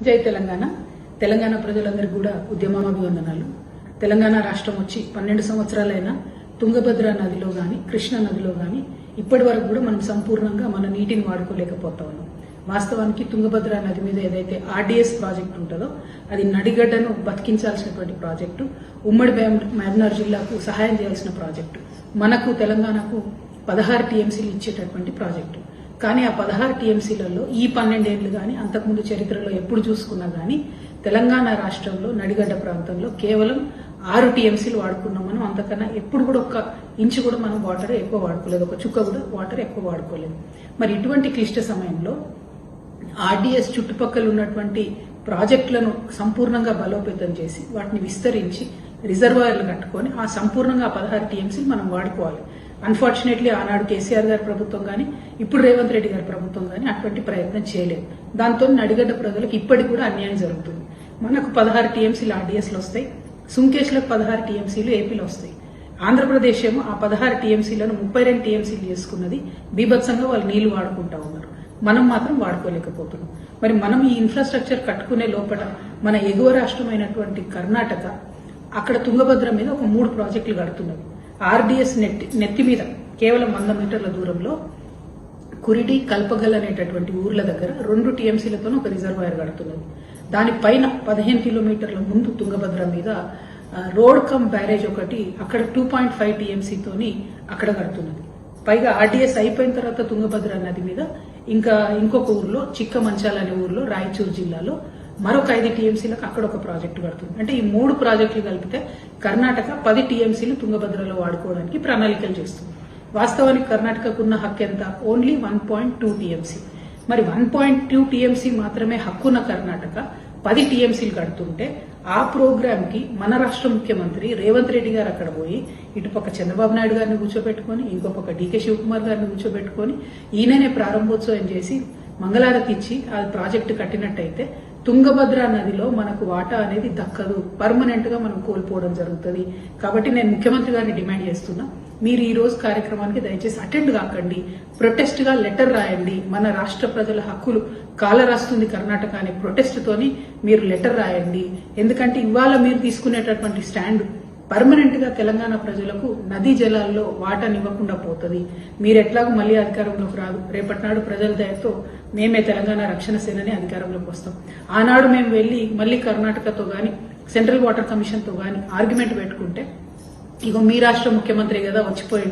జై తెలంగాణ. తెలంగాణ ప్రజలందరికీ కూడా ఉద్యమాభివందనాలు. తెలంగాణ రాష్ట్రం వచ్చి 12 సంవత్సరాలైనా తుంగభద్ర నదిలో గాని కృష్ణా నదిలో గాని ఇప్పటి వరకు కూడా మనం సంపూర్ణంగా మన నీటిని వాడుకోలేకపోతా ఉన్నాం. వాస్తవానికి తుంగభద్ర నది మీద ఏదైతే ఆర్డీఎస్ ప్రాజెక్టు ఉంటుందో అది నడిగడ్డను బతికించాల్సినటువంటి ప్రాజెక్టు, ఉమ్మడి మహబూబ్నగర్ జిల్లాకు సహాయం చేయాల్సిన ప్రాజెక్టు, మనకు తెలంగాణకు 16 టీఎంసీలు ఇచ్చేటటువంటి ప్రాజెక్టు. కానీ ఆ 16 టీఎంసీలలో ఈ 12 ఏళ్లు గాని అంతకుముందు చరిత్రలో ఎప్పుడు చూసుకున్నా గానీ తెలంగాణ రాష్ట్రంలో నడిగడ్డ ప్రాంతంలో కేవలం 6 టీఎంసీలు వాడుకున్నాం. మనం అంతకన్నా ఎప్పుడు కూడా ఒక్క ఇంచు కూడా మనం వాటర్ ఎక్కువ వాడుకోలేదు, ఒక చుక్క కూడా వాటర్ ఎక్కువ వాడుకోలేదు. మరి ఇటువంటి క్లిష్ట సమయంలో ఆర్డీఎస్ చుట్టుపక్కల ఉన్నటువంటి ప్రాజెక్టులను సంపూర్ణంగా బలోపేతం చేసి వాటిని విస్తరించి రిజర్వాయర్లు కట్టుకొని ఆ సంపూర్ణంగా 16 టీఎంసీలు మనం వాడుకోవాలి. అన్ఫార్చునేట్లీ ఆనాడు కేసీఆర్ గారి ప్రభుత్వం గానీ ఇప్పుడు రేవంత్ రెడ్డి గారి ప్రభుత్వం గానీ అటువంటి ప్రయత్నం చేయలేదు. దాంతో నడిగడ్డ ప్రజలకు ఇప్పటికి కూడా అన్యాయం జరుగుతుంది. మనకు 16 టీఎంసీలు ఆర్డీఎస్లు వస్తాయి, సుంకేష్లకు 16 టీఎంసీలు ఏపీలో వస్తాయి. ఆంధ్రప్రదేశ్ ఏమో ఆ 16 టీఎంసీలను 32 టీఎంసీలు చేసుకున్నది. బీభత్సంగా వాళ్ళు నీళ్లు వాడుకుంటా ఉన్నారు. మనం మాత్రం వాడుకోలేకపోతున్నాం. మరి మనం ఈ ఇన్ఫ్రాస్ట్రక్చర్ కట్టుకునే లోపల మన ఎగువ రాష్ట్రమైనటువంటి కర్ణాటక అక్కడ తుంగభద్ర మీద ఒక 3 ప్రాజెక్టులు కడుతున్నారు. ఆర్డీఎస్ నెత్తి మీద కేవలం 100 మీటర్ల దూరంలో కురిడి, కల్పగల్ అనేటటువంటి ఊర్ల దగ్గర 2 టీఎంసీలతో ఒక రిజర్వాయర్ కడుతున్నది. దానిపైన 15 కిలోమీటర్ల ముందు తుంగభద్ర మీద రోడ్ కమ్ బ్యారేజ్ ఒకటి అక్కడ 2.5 టీఎంసీతోని అక్కడ కడుతున్నది. పైగా ఆర్డీఎస్ అయిపోయిన తర్వాత తుంగభద్ర నది మీద ఇంకొక ఊర్లో చిక్కమంచాల అనే ఊర్లో రాయచూరు జిల్లాలో మరొక 5 టీఎంసీలకు అక్కడ ఒక ప్రాజెక్టు కడుతుంది. అంటే ఈ 3 ప్రాజెక్టులు కలిపితే కర్ణాటక 10 టీఎంసీలు తుంగభద్రలో వాడుకోవడానికి ప్రణాళికలు చేస్తుంది. వాస్తవానికి కర్ణాటకకున్న హక్కు ఎంత? Only 1.2 TMC. మరి 1.2 టీఎంసీ మాత్రమే హక్కున్న కర్ణాటక 10 టీఎంసీలు కడుతుంటే ఆ ప్రోగ్రామ్ కి మన రాష్ట్ర ముఖ్యమంత్రి రేవంత్ రెడ్డి గారు అక్కడ పోయి ఇటుపక్క చంద్రబాబు నాయుడు గారిని కూర్చోబెట్టుకుని ఇంకో పక్క డీకే శివకుమార్ గారిని కూర్చోబెట్టుకుని ఈయననే ప్రారంభోత్సవం చేసి మంగళారతి ఇచ్చి ఆ ప్రాజెక్టు కట్టినట్టయితే తుంగభద్ర నదిలో మనకు వాటా అనేది దక్కదు, పర్మనెంట్ గా మనం కోల్పోవడం జరుగుతుంది. కాబట్టి నేను ముఖ్యమంత్రి గారిని డిమాండ్ చేస్తున్నా, మీరు ఈ రోజు కార్యక్రమానికి దయచేసి అటెండ్ కాకండి, ప్రొటెస్ట్ గా లెటర్ రాయండి. మన రాష్ట్ర ప్రజల హక్కులు కాలరాస్తుంది కర్ణాటక అనే ప్రొటెస్ట్ తోని మీరు లెటర్ రాయండి. ఎందుకంటే ఇవాళ మీరు తీసుకునేటటువంటి స్టాండ్ పర్మనెంట్ గా తెలంగాణ ప్రజలకు నదీ జలాల్లో వాటానివ్వకుండా పోతుంది. మీరు ఎట్లాగూ మళ్లీ అధికారంలోకి రాదు. రేపటి నాడు ప్రజల దయతో మేమే తెలంగాణ రక్షణ సేనని అధికారంలోకి వస్తాం. ఆనాడు మేము వెళ్లి మళ్లీ కర్ణాటకతో గాని సెంట్రల్ వాటర్ కమిషన్ తో గాని ఆర్గ్యుమెంట్ పెట్టుకుంటే ఇగో మీ రాష్ట్ర ముఖ్యమంత్రి కదా వచ్చిపోయింది